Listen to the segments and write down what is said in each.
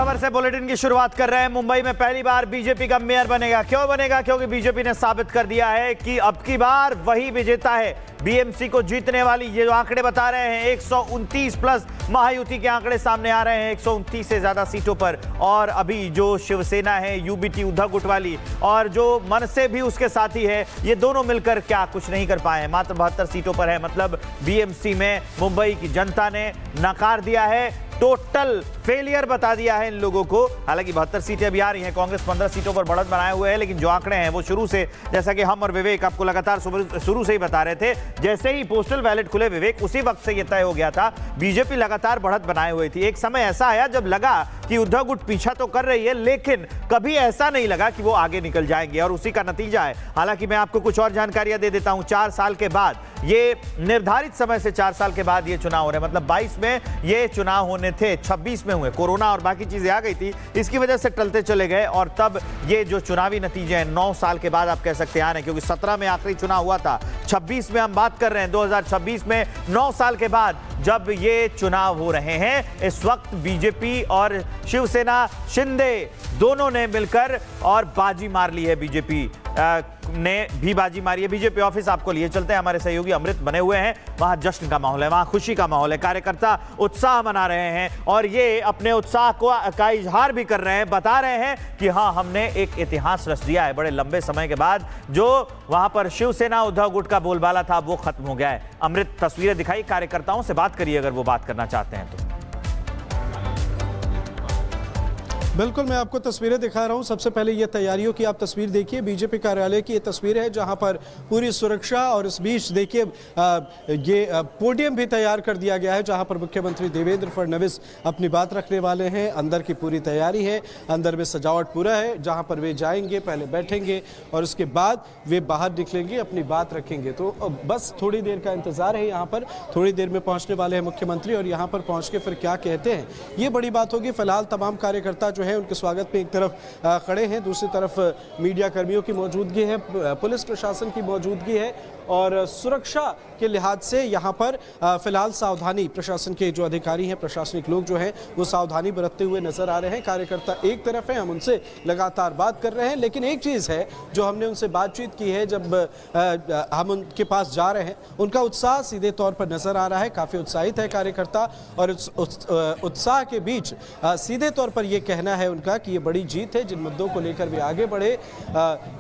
खबर से बुलेटिन की शुरुआत कर रहे हैं। मुंबई में पहली बार बीजेपी का मेयर बनेगा। क्यों बनेगा? क्योंकि बीजेपी ने साबित कर दिया है कि अब की बार वही विजेता है, बीएमसी को जीतने वाली। ये जो आंकड़े बता रहे हैं 129 प्लस महायुति के आंकड़े सामने आ रहे हैं 129 से ज्यादा सीटों पर। और अभी जो शिवसेना है यूबीटी उद्धव गुट वाली और जो मनसे भी उसके साथी है, ये दोनों मिलकर क्या कुछ नहीं कर पाए हैं। मात्र 72 सीटों पर है। मतलब बीएमसी में मुंबई की जनता ने नकार दिया है, टोटल फेलियर बता दिया है इन लोगों को। हालांकि 72 सीटें अभी आ रही हैं, कांग्रेस 15 सीटों पर बढ़त बनाए हुए है। लेकिन जो आंकड़े हैं वो शुरू से, जैसा कि हम और विवेक आपको लगातार शुरू से ही बता रहे थे, जैसे ही पोस्टल बैलेट खुले विवेक, उसी वक्त से यह तय हो गया था बीजेपी लगातार बढ़त बनाए हुई थी। एक समय ऐसा आया जब लगा कि उद्धव गुट पीछा तो कर रही है, लेकिन कभी ऐसा नहीं लगा कि वो आगे निकल जाएंगे, और उसी का नतीजा है। हालांकि मैं आपको कुछ और जानकारियां दे देता हूं। 4 साल के बाद, ये निर्धारित समय से 4 साल के बाद ये चुनाव हो रहे हैं। मतलब 22 में ये चुनाव होने थे, 26 में हुए, कोरोना और बाकी चीजें आ गई थी, इसकी वजह से टलते चले गए। और तब ये जो चुनावी नतीजे हैं 9 साल के बाद आप कह सकते हैं आ रहे हैं, क्योंकि 17 में आखिरी चुनाव हुआ था, 26 में हम बात कर रहे हैं 2026 में, 9 साल के बाद जब ये चुनाव हो रहे हैं। इस वक्त बीजेपी और शिवसेना शिंदे दोनों ने मिलकर और बाजी मार ली है। बीजेपी ने भी बाजी मारी है। बीजेपी ऑफिस आपको लिए चलते हैं, हमारे सहयोगी अमृत बने हुए हैं। वहां जश्न का माहौल है, वहां खुशी का माहौल है, कार्यकर्ता उत्साह मना रहे हैं और ये अपने उत्साह का इजहार भी कर रहे हैं, बता रहे हैं कि हाँ, हमने एक इतिहास रच दिया है। बड़े लंबे समय के बाद जो वहां पर शिवसेना उद्धव गुट का बोलबाला था वो खत्म हो गया है। अमृत तस्वीरें दिखाई, कार्यकर्ताओं से बात करिए अगर वो बात करना चाहते हैं तो। बिल्कुल, मैं आपको तस्वीरें दिखा रहा हूं। सबसे पहले ये तैयारियों की आप तस्वीर देखिए, बीजेपी कार्यालय की ये तस्वीर है जहां पर पूरी सुरक्षा, और इस बीच देखिए ये पोडियम भी तैयार कर दिया गया है जहां पर मुख्यमंत्री देवेंद्र फडणवीस अपनी बात रखने वाले हैं। अंदर की पूरी तैयारी है, अंदर में सजावट पूरा है, जहां पर वे जाएंगे, पहले बैठेंगे और उसके बाद वे बाहर निकलेंगे, अपनी बात रखेंगे। तो बस थोड़ी देर का इंतजार है। यहाँ पर थोड़ी देर में पहुँचने वाले हैं मुख्यमंत्री और यहाँ पर पहुँच के फिर क्या कहते हैं ये बड़ी बात होगी। फिलहाल तमाम कार्यकर्ता जो है उनके स्वागत में एक तरफ खड़े हैं, दूसरी तरफ मीडिया कर्मियों की मौजूदगी है, पुलिस प्रशासन की मौजूदगी है और सुरक्षा के लिहाज से यहाँ पर फिलहाल सावधानी, प्रशासन के जो अधिकारी हैं, प्रशासनिक लोग जो हैं वो सावधानी बरतते हुए नजर आ रहे हैं। कार्यकर्ता एक तरफ है, हम उनसे लगातार बात कर रहे हैं, लेकिन एक चीज़ है जो हमने उनसे बातचीत की है, जब हम उनके पास जा रहे हैं, उनका उत्साह सीधे तौर पर नजर आ रहा है। काफ़ी उत्साहित है कार्यकर्ता और उस उत्साह के बीच सीधे तौर पर यह कहना है उनका कि ये बड़ी जीत है। जिन मुद्दों को लेकर वे आगे बढ़े,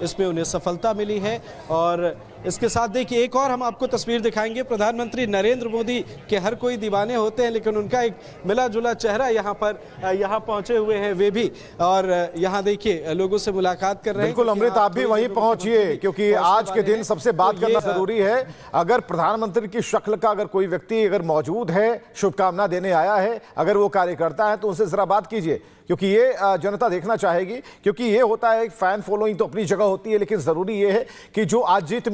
इसमें उन्हें सफलता मिली है। और इसके साथ देखिए एक और हम आपको तस्वीर दिखाएंगे। प्रधानमंत्री नरेंद्र मोदी के हर कोई दीवाने होते हैं, लेकिन उनका एक मिला जुला चेहरा यहाँ पहुंचे हुए हैं वे भी, और यहाँ देखिए लोगों से मुलाकात कर रहे हैं। बिल्कुल अमृत, आप भी वहीं पहुंचिए क्योंकि आज के दिन सबसे बात करना जरूरी है। अगर प्रधानमंत्री की शक्ल का अगर कोई व्यक्ति अगर मौजूद है, शुभकामना देने आया है, अगर वो कार्यकर्ता है, तो उनसे जरा बात कीजिए, क्योंकि ये जनता देखना चाहेगी। क्योंकि ये होता है, फैन फॉलोइंग तो अपनी जगह होती है, लेकिन जरूरी ये है कि जो आज जीत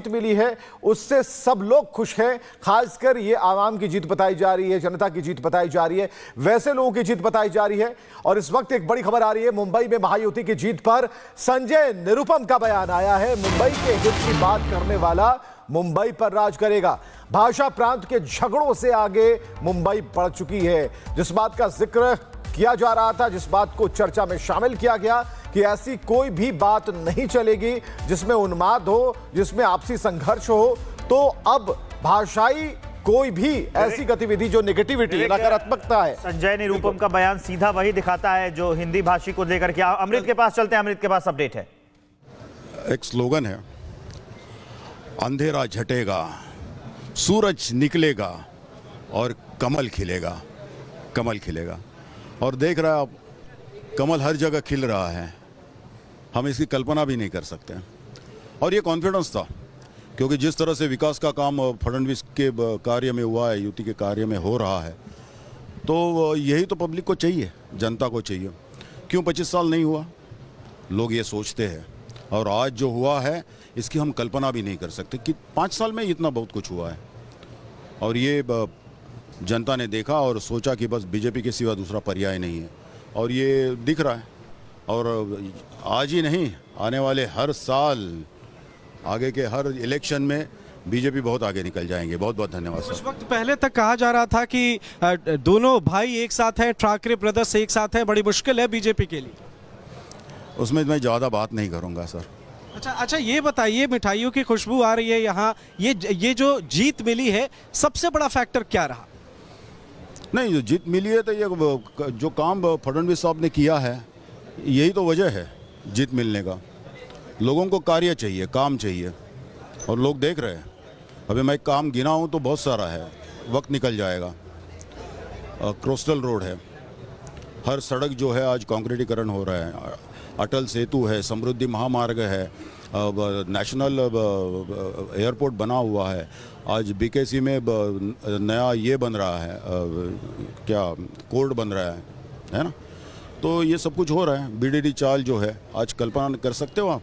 मिली है उससे सब लोग खुश हैं। खासकर ये आवाम की जीत बताई जा रही है, जनता की जीत बताई जा रही है, वैसे लोगों की जीत बताई जा रही है। और इस वक्त एक बड़ी खबर आ रही है, मुंबई में महायुति की जीत पर संजय निरुपम का बयान आया है। मुंबई के हित की बात करने वाला मुंबई पर राज करेगा। भाषा प्रांत के झगड़ों से आगे मुंबई बढ़ चुकी है। जिस बात का जिक्र किया जा रहा था, जिस बात को चर्चा में शामिल किया गया कि ऐसी कोई भी बात नहीं चलेगी जिसमें उन्माद हो, जिसमें आपसी संघर्ष हो, तो अब भाषाई कोई भी ऐसी गतिविधि जो नेगेटिविटी, नकारात्मकता है। संजय निरुपम का बयान सीधा वही दिखाता है जो हिंदी भाषी को लेकर के। अमृत के पास चलते हैं, अमृत के पास अपडेट है। एक स्लोगन है, अंधेरा झटेगा, सूरज निकलेगा और कमल खिलेगा, कमल खिलेगा। और देख रहा है आप, कमल हर जगह खिल रहा है, हम इसकी कल्पना भी नहीं कर सकते। और ये कॉन्फिडेंस था, क्योंकि जिस तरह से विकास का काम फडणवीस के कार्य में हुआ है, युति के कार्य में हो रहा है, तो यही तो पब्लिक को चाहिए, जनता को चाहिए। क्यों 25 साल नहीं हुआ, लोग ये सोचते हैं। और आज जो हुआ है इसकी हम कल्पना भी नहीं कर सकते कि 5 साल में इतना बहुत कुछ हुआ है। और ये जनता ने देखा और सोचा कि बस बीजेपी के सिवा दूसरा पर्याय नहीं है, और ये दिख रहा है। और आज ही नहीं, आने वाले हर साल, आगे के हर इलेक्शन में बीजेपी बहुत आगे निकल जाएंगे। बहुत बहुत धन्यवाद उस सर। वक्त पहले तक कहा जा रहा था कि दोनों भाई एक साथ हैं, ठाकरे ब्रदर्स एक साथ हैं, बड़ी मुश्किल है बीजेपी के लिए। उसमें मैं ज़्यादा बात नहीं करूँगा सर। अच्छा, ये बताइए, मिठाइयों की खुशबू आ रही है यहाँ, ये जो जीत मिली है, सबसे बड़ा फैक्टर क्या रहा? नहीं, जो जीत मिली है तो ये जो काम फडणवीस साहब ने किया है, यही तो वजह है जीत मिलने का। लोगों को कार्य चाहिए, काम चाहिए, और लोग देख रहे हैं। अभी मैं काम गिना हूँ तो बहुत सारा है, वक्त निकल जाएगा। कोस्टल रोड है, हर सड़क जो है आज कंक्रीटीकरण हो रहा है, अटल सेतु है, समृद्धि महामार्ग है, नेशनल एयरपोर्ट बना हुआ है, आज बीकेसी में नया ये बन रहा है, क्या कोर्ट बन रहा है ना। तो ये सब कुछ हो रहा है। बीडीडी चाल जो है, आज कल्पना कर सकते हो आप,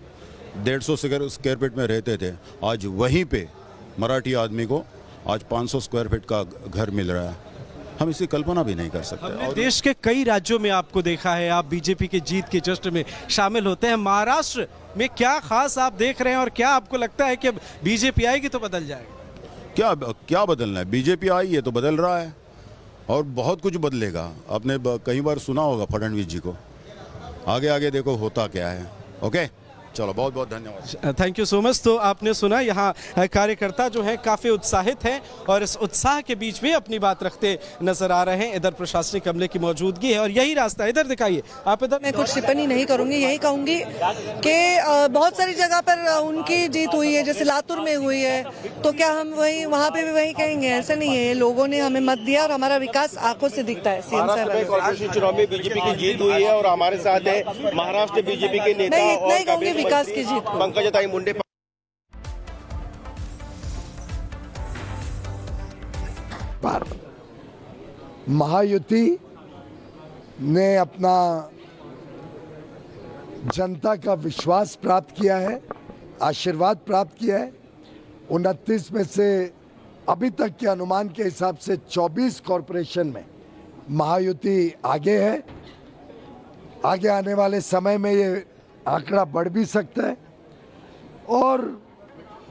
150 स्क्वायर फीट में रहते थे, आज वहीं पे मराठी आदमी को आज 500 स्क्वायर फीट का घर मिल रहा है। हम इसकी कल्पना भी नहीं कर सकते। हमने देश के कई राज्यों में आपको देखा है, आप बीजेपी के जीत के जश्न में शामिल होते हैं। महाराष्ट्र में क्या खास आप देख रहे हैं, और क्या आपको लगता है कि बीजेपी आएगी तो बदल जाएगा? क्या बदलना है? बीजेपी आई है तो बदल रहा है, और बहुत कुछ बदलेगा। आपने कई बार सुना होगा फडणवीस जी को, आगे आगे देखो होता क्या है। ओके, चलो, बहुत बहुत धन्यवाद। Thank you so much. तो आपने सुना, यहाँ कार्यकर्ता जो है काफ़ी उत्साहित हैं, और इस उत्साह के बीच में अपनी बात रखते नजर आ रहे हैं। इधर प्रशासनिक अमले की मौजूदगी है, और यही रास्ता, इधर दिखाइए आप। इधर मैं कुछ टिप्पणी नहीं करूंगी, यही कहूंगी कि बहुत सारी जगह पर उनकी जीत हुई है, जैसे लातूर में हुई है, तो क्या हम वहाँ पे भी वही कहेंगे? ऐसा नहीं है, लोगों ने हमें मत दिया और हमारा विकास आंखों से दिखता है। सीएम साहब, कॉर्पोरेशन चुनाव में बीजेपी की जीत हुई है, और हमारे साथ है महाराष्ट्र बीजेपी के नेता नहीं, इतना ही और कहूंगी विकास की जीत को। पंकजताई मुंडे। महायुति ने अपना जनता का विश्वास प्राप्त किया है, आशीर्वाद प्राप्त किया है। 29 में से अभी तक के अनुमान के हिसाब से 24 कॉरपोरेशन में महायुति आगे है। आगे आने वाले समय में ये आंकड़ा बढ़ भी सकता है, और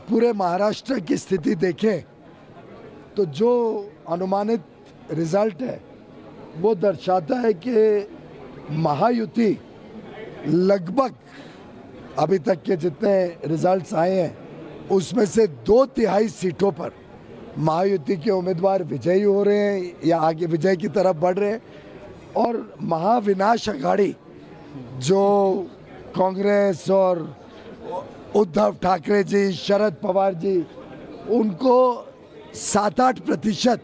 पूरे महाराष्ट्र की स्थिति देखें तो जो अनुमानित रिजल्ट है वो दर्शाता है कि महायुति लगभग अभी तक के जितने रिजल्ट्स आए हैं उसमें से 2/3 सीटों पर महायुति के उम्मीदवार विजयी हो रहे हैं या आगे विजय की तरफ बढ़ रहे हैं। और महाविनाश अघाड़ी जो कांग्रेस और उद्धव ठाकरे जी, शरद पवार जी, उनको 7-8%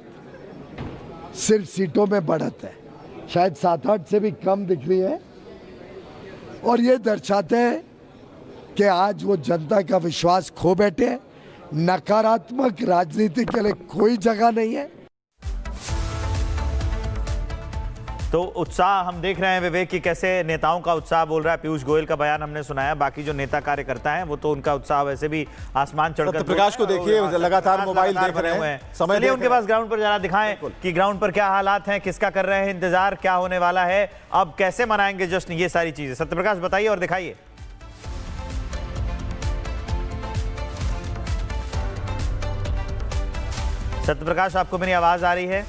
सिर्फ सीटों में बढ़त है, शायद 7-8 से भी कम दिख रही है। और ये दर्शाते हैं कि आज वो जनता का विश्वास खो बैठे हैं। नकारात्मक राजनीति के लिए कोई जगह नहीं है। तो उत्साह हम देख रहे हैं विवेक की कैसे नेताओं का उत्साह बोल रहा है। पीयूष गोयल का बयान हमने सुनाया, बाकी जो नेता कार्यकर्ता हैं वो तो उनका उत्साह वैसे भी आसमान चढ़कर। सत्यप्रकाश को देखिए, लगातार मोबाइल देख रहे हैं, चलिए उनके पास ग्राउंड पर जाना दिखाएं कि ग्राउंड पर क्या हालात हैं, किसका कर रहे हैं इंतजार, क्या होने वाला है, अब कैसे मनाएंगे जश्न, ये सारी चीजें सत्यप्रकाश बताइए और दिखाइए। सत्यप्रकाश, आपको मेरी आवाज आ रही है?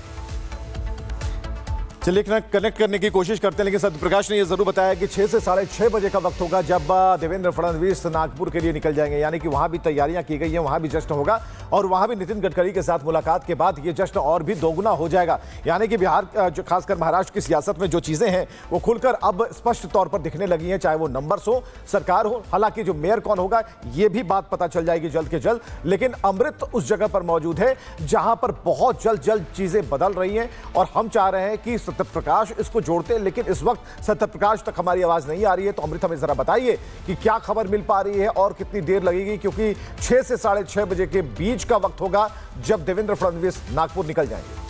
चलिए कनेक्ट करने की कोशिश करते हैं, लेकिन सत्यप्रकाश ने यह जरूर बताया कि 6 से 6:30 बजे का वक्त होगा जब देवेंद्र फडणवीस नागपुर के लिए निकल जाएंगे। यानी कि वहां भी तैयारियां की गई हैं, वहां भी जश्न होगा, और वहां भी नितिन गडकरी के साथ मुलाकात के बाद ये जश्न और भी दोगुना हो जाएगा। यानी कि बिहार, जो खासकर महाराष्ट्र की सियासत में जो चीजें हैं वो खुलकर अब स्पष्ट तौर पर दिखने लगी हैं, चाहे वो नंबर्स हो, सरकार हो। हालांकि जो मेयर कौन होगा ये भी बात पता चल जाएगी जल्द के जल्द, लेकिन अमृत उस जगह पर मौजूद है जहां पर बहुत जल्द चीजें बदल रही हैं, और हम चाह रहे हैं कि सत्यप्रकाश इसको जोड़ते हैं, लेकिन इस वक्त सत्यप्रकाश तक हमारी आवाज नहीं आ रही है। तो अमृत, हमें जरा बताइए कि क्या खबर मिल पा रही है और कितनी देर लगेगी, क्योंकि 6 से 6:30 बजे के बीच का वक्त होगा जब देवेंद्र फडणवीस नागपुर निकल जाएंगे।